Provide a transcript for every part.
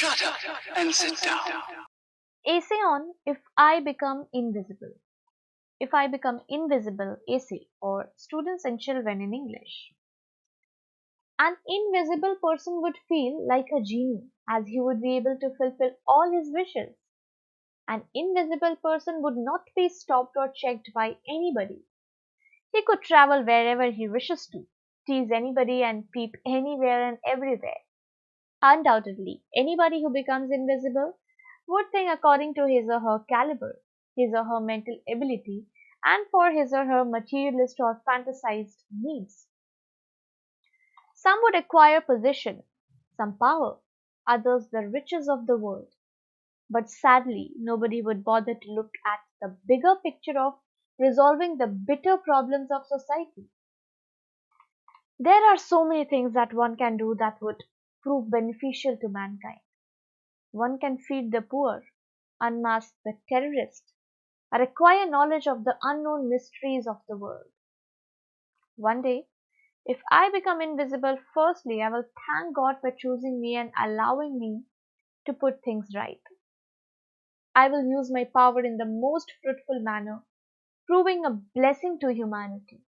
Shut up and sit down. Essay on If I Become Invisible. If I Become Invisible essay, or Students and Children in English. An invisible person would feel like a genie, as he would be able to fulfill all his wishes. An invisible person would not be stopped or checked by anybody. He could travel wherever he wishes to, tease anybody and peep anywhere and everywhere. Undoubtedly, anybody who becomes invisible would think according to his or her caliber, his or her mental ability, and for his or her materialist or fantasized needs. Some would acquire position, some power, others the riches of the world. But sadly, nobody would bother to look at the bigger picture of resolving the bitter problems of society. There are so many things that one can do that would prove beneficial to mankind. One can feed the poor, unmask the terrorist, or acquire knowledge of the unknown mysteries of the world. One day, if I become invisible, firstly, I will thank God for choosing me and allowing me to put things right. I will use my power in the most fruitful manner, proving a blessing to humanity.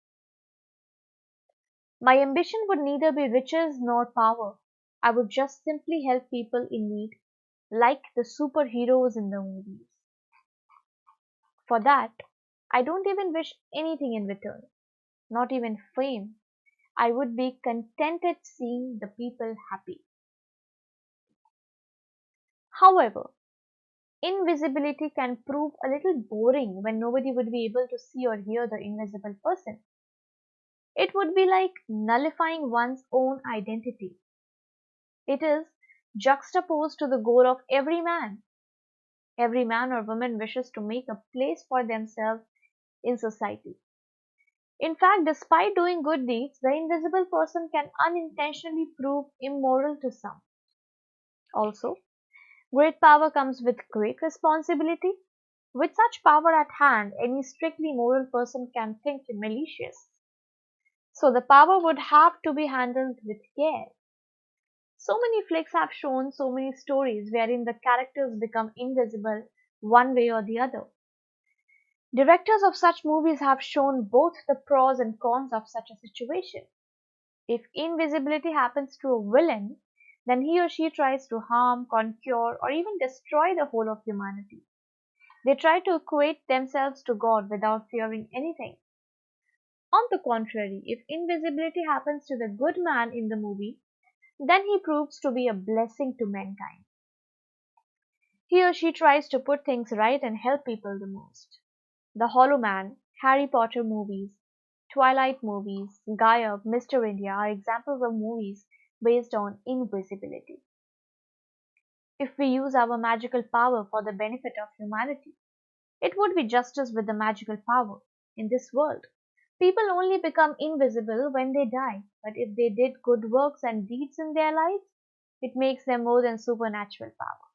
My ambition would neither be riches nor power. I would just simply help people in need, like the superheroes in the movies. For that, I don't even wish anything in return, not even fame. I would be contented seeing the people happy. However, invisibility can prove a little boring when nobody would be able to see or hear the invisible person. It would be like nullifying one's own identity. It is juxtaposed to the goal of every man. Every man or woman wishes to make a place for themselves in society. In fact, despite doing good deeds, the invisible person can unintentionally prove immoral to some. Also, great power comes with great responsibility. With such power at hand, any strictly moral person can think malicious. So the power would have to be handled with care. So many flicks have shown so many stories wherein the characters become invisible one way or the other. Directors of such movies have shown both the pros and cons of such a situation. If invisibility happens to a villain, then he or she tries to harm, conquer, or even destroy the whole of humanity. They try to equate themselves to God without fearing anything. On the contrary, if invisibility happens to the good man in the movie, then he proves to be a blessing to mankind. He or she tries to put things right and help people the most. The Hollow Man, Harry Potter movies, Twilight movies, Gayab, Mr. India are examples of movies based on invisibility. If we use our magical power for the benefit of humanity, it would be justice with the magical power. In this world, people only become invisible when they die, but if they did good works and deeds in their lives, it makes them more than supernatural power.